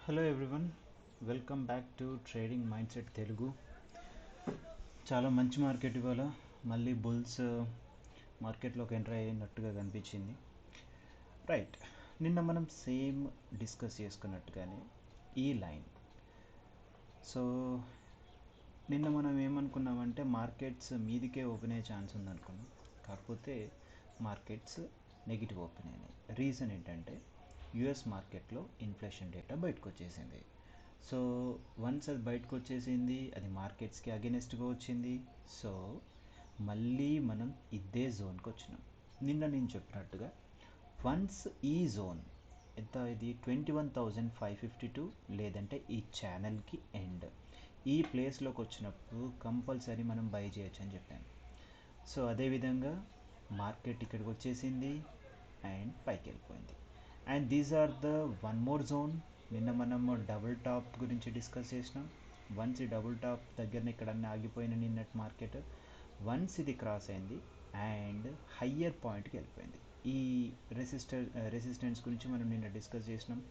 Hello everyone, welcome back to trading mind set Telugu. చాలా మంచి market ఇవాళ. మళ్ళీ బుల్స్ మార్కెట్లోకి ఎంటర్ అయినట్టుగా కనిపించింది. రైట్, నిన్న మనం సేమ్ డిస్కస్ చేసుకున్నట్టుగానే ఈ లైన్. సో నిన్న మనం ఏమనుకున్నామంటే మార్కెట్స్ మీదికే ఓపెన్ అయ్యే ఛాన్స్ ఉందనుకున్నాం. కాకపోతే మార్కెట్స్ నెగిటివ్ ఓపెన్ అయినాయి. రీజన్ ఏంటంటే యుఎస్ మార్కెట్లో ఇన్ఫ్లేషన్ డేటా బయటకు వచ్చేసింది. సో వన్స్ అది బయటకు వచ్చేసింది, అది మార్కెట్స్కి అగెనెస్ట్గా వచ్చింది. సో మళ్ళీ మనం ఇదే జోన్కి వచ్చినాం. నిన్న నేను చెప్పినట్టుగా వన్స్ ఈ జోన్ ఎంత, ఇది 21,552 లేదంటే ఈ ఛానల్కి ఎండ్, ఈ ప్లేస్లోకి వచ్చినప్పుడు కంపల్సరీ మనం బై చేయొచ్చు అని చెప్పాను. సో అదేవిధంగా మార్కెట్ ఇక్కడికి వచ్చేసింది అండ్ పైకి వెళ్ళిపోయింది. And these are the one more zone. నిన్న మనము డబుల్ టాప్ గురించి డిస్కస్ చేసినాం. వన్స్ ఈ డబుల్ టాప్ దగ్గరనే ఇక్కడ అన్నీ ఆగిపోయిన నిన్నటి మార్కెట్, వన్స్ ఇది క్రాస్ అయింది అండ్ హయ్యర్ పాయింట్కి వెళ్ళిపోయింది. ఈ రెసిస్టెన్స్ గురించి మనం నిన్న డిస్కస్ చేసినాం.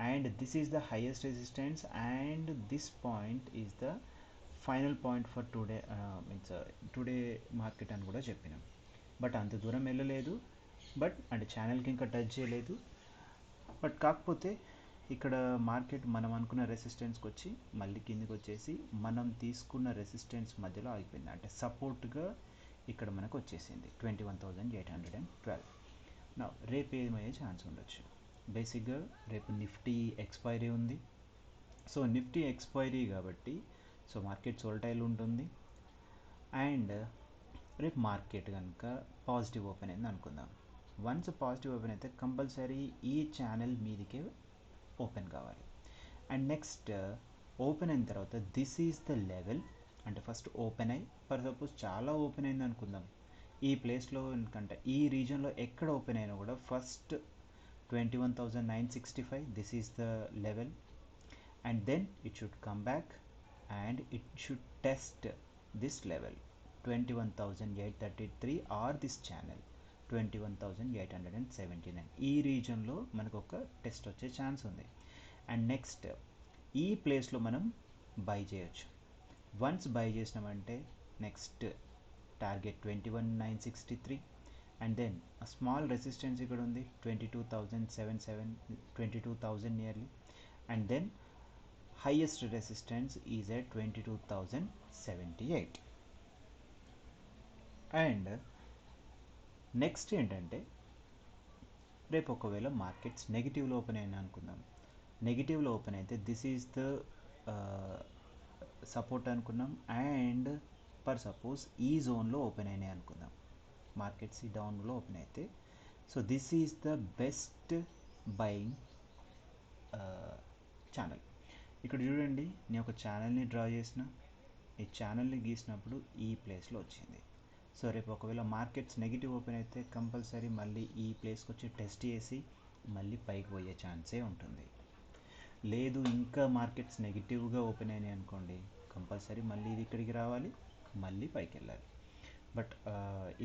And this is the highest resistance and this point is the final point for today, today market అని కూడా చెప్పినాం. బట్ అంత దూరం వెళ్ళలేదు, బట్ అంటే ఛానల్కి ఇంకా టచ్ చేయలేదు. బట్ కాకపోతే ఇక్కడ మార్కెట్ మనం అనుకున్న రెసిస్టెన్స్కి వచ్చి మళ్ళీ కిందికి వచ్చేసి మనం తీసుకున్న రెసిస్టెన్స్ మధ్యలో ఆగిపోయింది. అంటే సపోర్ట్గా ఇక్కడ మనకు వచ్చేసింది 21,812. నా రేపు ఏమయ్యే ఛాన్స్ ఉండొచ్చు. బేసిక్గా రేపు నిఫ్టీ ఎక్స్పైరీ ఉంది. సో నిఫ్టీ ఎక్స్పైరీ కాబట్టి సో మార్కెట్ వోల్టైల్ ఉంటుంది. అండ్ రేపు మార్కెట్ కనుక పాజిటివ్ ఓపెన్ అయింది అనుకుందాం. వన్స్ పాజిటివ్ ఓపెన్ అయితే కంపల్సరీ ఈ ఛానల్ మీదికే ఓపెన్ కావాలి. అండ్ నెక్స్ట్ ఓపెన్ అయిన తర్వాత దిస్ ఈజ్ ద లెవెల్. అంటే ఫస్ట్ ఓపెన్ అయ్యి ఫర్ సపోజ్ చాలా ఓపెన్ అయింది అనుకుందాం. ఈ ప్లేస్లో ఎందుకంటే ఈ రీజన్లో ఎక్కడ ఓపెన్ అయినా కూడా first 21,965 this is the level. And then it should come back and it should test this level 21,833 or this channel 21,879. ఈ రీజన్లో మనకు ఒక టెస్ట్ వచ్చే ఛాన్స్ ఉంది. అండ్ నెక్స్ట్ ఈ ప్లేస్లో మనం బై చేయొచ్చు. వన్స్ బై చేసినామంటే next target 21,963 and then small resistance ఇక్కడ ఉంది 22,077 nearly. And then highest resistance is at 22,078. And next ఏంటంటే రేపు ఒకవేళ మార్కెట్స్ నెగిటివ్లో ఓపెన్ అయినా అనుకుందాం. నెగిటివ్లో ఓపెన్ అయితే దిస్ ఈజ్ ద సపోర్ట్ అనుకున్నాం. అండ్ పర్ సపోజ్ ఈ జోన్లో ఓపెన్ అయినాయి అనుకుందాం, మార్కెట్స్ ఈ డౌన్లో ఓపెన్ అయితే so this is the best buying channel. ఇక్కడ చూడండి, నేను ఒక ఛానల్ని డ్రా చేసిన, ఈ ఛానల్ని గీసినప్పుడు ఈ ప్లేస్లో వచ్చింది. సో రేపు ఒకవేళ మార్కెట్స్ నెగిటివ్ ఓపెన్ అయితే కంపల్సరీ మళ్ళీ ఈ ప్లేస్కి వచ్చి టెస్ట్ చేసి మళ్ళీ పైకి పోయే ఛాన్సే ఉంటుంది. లేదు ఇంకా మార్కెట్స్ నెగిటివ్గా ఓపెన్ అయినాయి అనుకోండి, కంపల్సరీ మళ్ళీ ఇది ఇక్కడికి రావాలి, మళ్ళీ పైకి వెళ్ళాలి. బట్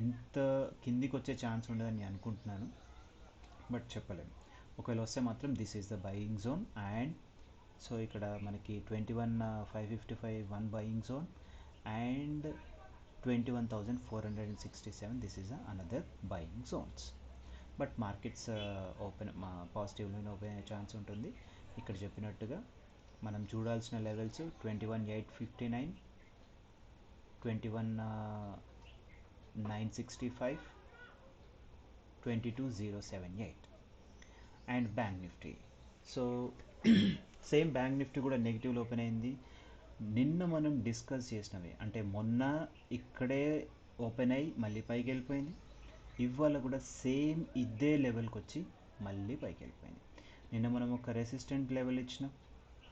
ఇంత కిందికి వచ్చే ఛాన్స్ ఉండదని నేను అనుకుంటున్నాను, బట్ చెప్పలేము. ఒకవేళ వస్తే మాత్రం this is the buying zone. And so ఇక్కడ మనకి 21,555 one buying zone and 21,467 this is another buying zones. But markets open పాజిటివ్లో ఓపెన్ అయ్యే ఛాన్స్ ఉంటుంది. ఇక్కడ చెప్పినట్టుగా మనం చూడాల్సిన levels 21,859, 21,965, 22,078 and bank Nifty. So same bank Nifty కూడా నెగిటివ్లో ఓపెన్ అయింది. నిన్న మనం డిస్కస్ చేసినవి అంటే మొన్న ఇక్కడే ఓపెన్ అయ్యి మళ్ళీ పైకి వెళ్ళిపోయింది. ఇవాళ కూడా సేమ్ ఇదే లెవెల్కి వచ్చి మళ్ళీ పైకి వెళ్ళిపోయింది. నిన్న మనం ఒక రెసిస్టెంట్ లెవెల్ ఇచ్చినాం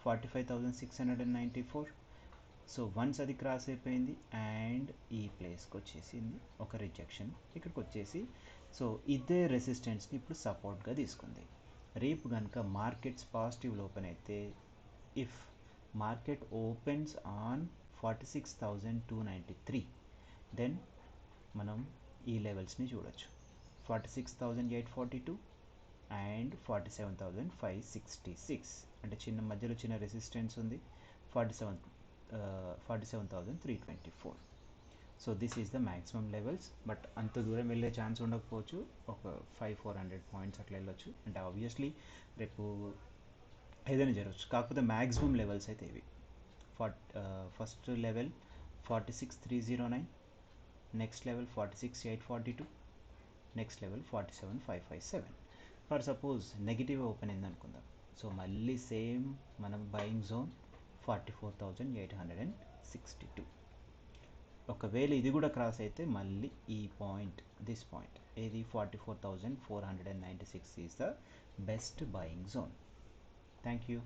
45,694. సో వన్స్ అది క్రాస్ అయిపోయింది అండ్ ఈ ప్లేస్కి వచ్చేసింది ఒక రిజెక్షన్ ఇక్కడికి వచ్చేసి, సో ఇదే రెసిస్టెన్స్ని ఇప్పుడు సపోర్ట్గా తీసుకుంది. రేపు కనుక మార్కెట్స్ పాజిటివ్లో ఓపెన్ అయితే, if market opens on 46,293 then మనం ఈ లెవెల్స్ని చూడొచ్చు. 46,842 అండ్ 47,566 అంటే చిన్న మధ్యలో చిన్న రెసిస్టెన్స్ ఉంది 47,324. So this is the maximum levels. But అంత దూరం వెళ్ళే ఛాన్స్ ఉండకపోవచ్చు, ఒక 500-400 పాయింట్స్ అట్లా వెళ్ళొచ్చు. అంటే ఆబ్వియస్లీ రేపు ఏదైనా జరగచ్చు, కాకపోతే మ్యాక్సిమం లెవెల్స్ అయితే ఇవి. First level 46,309, next level 46,842, next level 47,557. For suppose negative open అయింది అనుకుందాం, సో మళ్ళీ సేమ్ మనం బయింగ్ జోన్ 44,862. ఒకవేళ ఇది కూడా క్రాస్ అయితే మళ్ళీ ఈ పాయింట్, దిస్ పాయింట్ ఏది 44,496 is the best buying zone. Thank you.